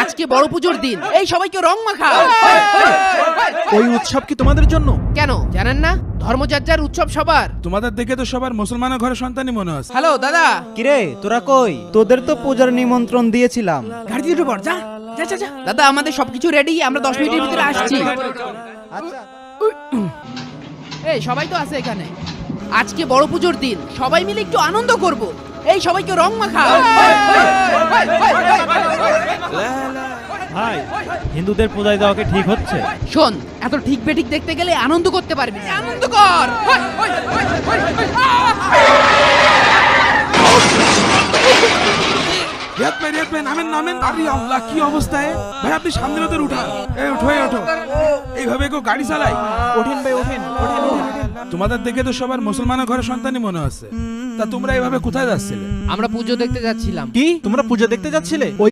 আজকে বড় পুজোর দিন, এই সবাইকে রং মাখা। ওই উৎসব কি তোমাদের জন্য? কেন জানেন না? ধর্মযাত্রার উৎসব সবার। তোমাদের দেখে তো সবার মুসলমানের ঘরে সন্তানই মনে হচ্ছে। হ্যালো দাদা, কিরে তোরা কই? তোদের তো পূজার নিমন্ত্রণ দিয়েছিলাম। গাড়ি দিয়ে পড়, যা যা যা যা। দাদা আমাদের সবকিছু রেডি, আমরা 10 মিনিটের ভিতরে আসছি। আচ্ছা এই সবাই তো আছে এখানে। আজকে বড় পুজোর দিন, সবাই মিলে একটু আনন্দ করব। এই সবাইকে রং মাখা। ভাই, হিন্দুদের পূজায় দেওয়াকে ঠিক হচ্ছে? শোন, এত ঠিক বেঠিক দেখতে গেলে আনন্দ করতে পারবি না। আনন্দ কর। রিয়াদ ভাই নামেন নামেন। আরে আল্লাহ, কি অবস্থা! ভাই আপনি সামনের ওদের উঠান। এই ওঠো এই ওঠো। এইভাবে কেউ গাড়ি চালায়? ওঠেন ভাই, ওঠেন ওঠেন। তোমাদের দেখে তো সবার মুসলমানের ঘরে সন্তানই মনে হচ্ছে। তা তোমরা এইভাবে কোথায় যাচ্ছিলে? আমরা পুজো দেখতে যাচ্ছিলাম। কি তোমরা পূজা দেখতে যাচ্ছিলে? ওই